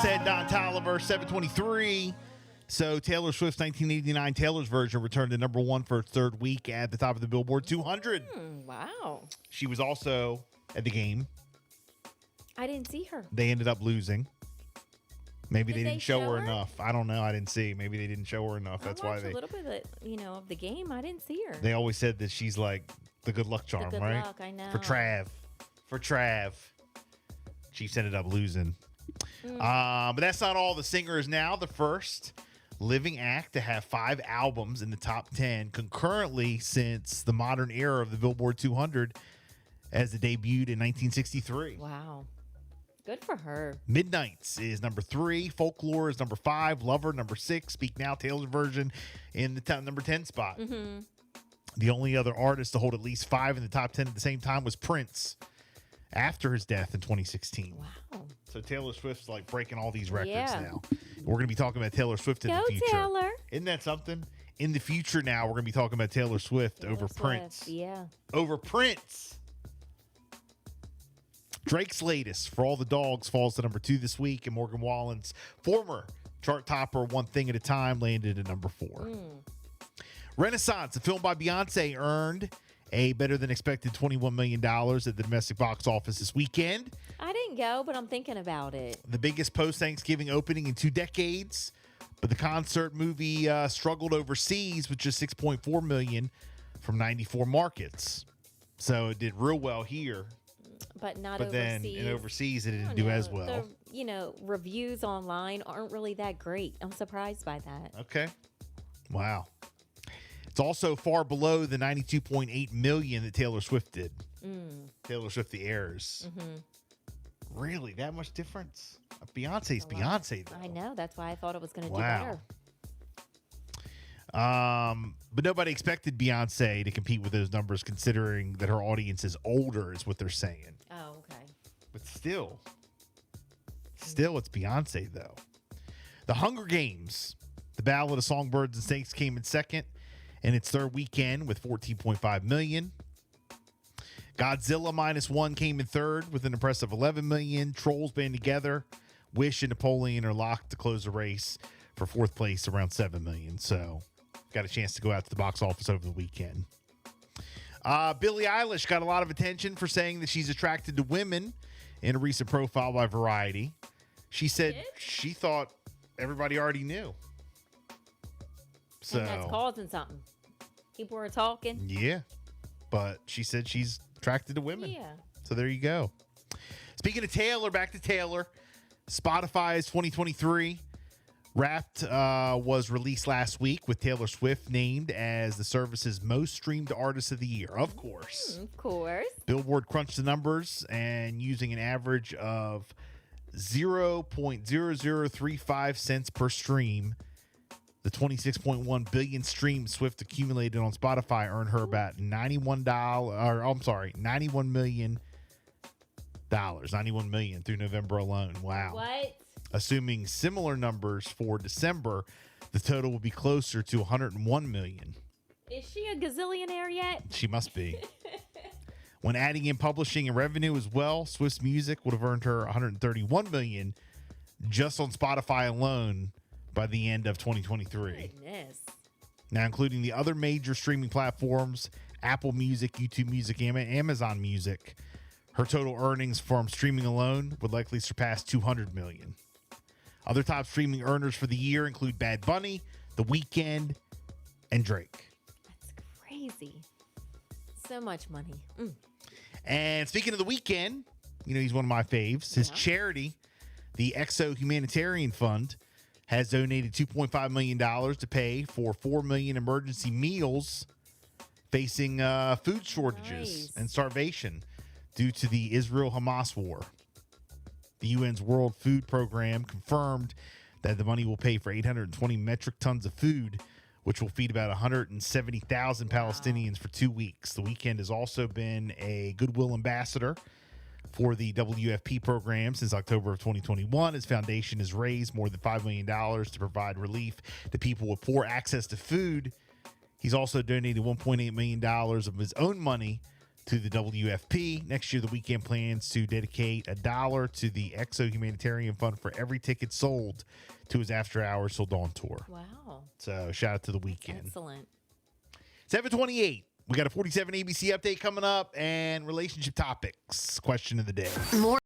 said Don Toliver, 723. So Taylor Swift's 1989 Taylor's version returned to number one for its third week at the top of the Billboard 200. Wow. She was also at the game. I didn't see her. They ended up losing. Maybe Did they they didn't show show her her? enough. I don't know. I didn't see. Maybe they didn't show her enough. That's I why watched they a little bit of the game. I didn't see her. they always said that she's like the good luck charm, good right? luck, I know. For Trav. Chiefs ended up losing. But that's not all. The singer is now the first living act to have 5 albums in the top 10 concurrently since the modern era of the Billboard 200, as it debuted in 1963. Wow. Good for her. Midnights is number 3. Folklore is number 5. Lover, number 6. Speak Now, Taylor's version in the number 10 spot. The only other artist to hold at least 5 in the top 10 at the same time was Prince after his death in 2016. Wow. So Taylor Swift's like breaking all these records Yeah. now. We're going to be talking about Taylor Swift in Go, the future. Taylor. Isn't that something? In the future now, we're going to be talking about Taylor Swift over Taylor Prince. Swift, yeah. Over Prince. Drake's latest, For All the Dogs, falls to number 2 this week, and Morgan Wallen's former chart topper, One Thing at a Time, landed at number 4. Renaissance, a film by Beyonce, earned a better than expected $21 million at the domestic box office this weekend. I didn't go, but I'm thinking about it. The biggest post-Thanksgiving opening in 2 decades. But the concert movie struggled overseas with just $6.4 million from 94 markets. So it did real well here. But not But then overseas. in overseas, it I didn't don't do know. as well. The, reviews online aren't really that great. I'm surprised by that. Okay. Wow. It's also far below the $92.8 million that Taylor Swift did. Taylor Swift, The Heirs. Really? That much difference? Beyonce's Beyonce, though. I know. That's why I thought it was going to Wow. do better. But nobody expected Beyonce to compete with those numbers, considering that her audience is older, is what they're saying. Oh, okay. But still, it's Beyonce, though. The Hunger Games, The Ballad of Songbirds and Snakes, came in second in its third weekend with $14.5 million. Godzilla -1 came in third with an impressive $11 million. Trolls Band Together, Wish, and Napoleon are locked to close the race for fourth place, around $7 million. So got a chance to go out to the box office over the weekend. Billie Eilish got a lot of attention for saying that she's attracted to women in a recent profile by Variety. She said she thought everybody already knew. So And that's causing something. People are talking. yeah, but she said she's attracted to women. Yeah. So there you go. Speaking of Taylor, back to Taylor. Spotify's 2023 Wrapped was released last week with Taylor Swift named as the service's most streamed artist of the year. Of course. Of course. Billboard crunched the numbers, and using an average of 0.0035 cents per stream, the 26.1 billion streams Swift accumulated on Spotify earned her about $91 million. $91 million through November alone. Wow. What? Assuming similar numbers for December, the total will be closer to 101 million. Is she a gazillionaire yet? She must be. When adding in publishing and revenue as well, Swift's music would have earned her 131 million just on Spotify alone by the end of 2023. Goodness. Now, including the other major streaming platforms, Apple Music, YouTube Music, and Amazon Music, her total earnings from streaming alone would likely surpass 200 million. Other top streaming earners for the year include Bad Bunny, The Weeknd, and Drake. That's crazy. So much money. And speaking of The Weeknd, you know, he's one of my faves. His charity, the Exo Humanitarian Fund, has donated $2.5 million to pay for 4 million emergency meals facing food shortages and starvation due to the Israel-Hamas war. The UN's World Food Program confirmed that the money will pay for 820 metric tons of food, which will feed about 170,000 Palestinians for 2 weeks. The Weeknd has also been a Goodwill ambassador for the WFP program since October of 2021. His foundation has raised more than $5 million to provide relief to people with poor access to food. He's also donated $1.8 million of his own money to the WFP. Next year, the Weeknd plans to dedicate $1 to the XO Humanitarian Fund for every ticket sold to his After Hours Till Dawn tour. Wow. So shout out to the Weeknd. Excellent. 7:28. We got a 47 ABC update coming up and relationship topics. Question of the day. More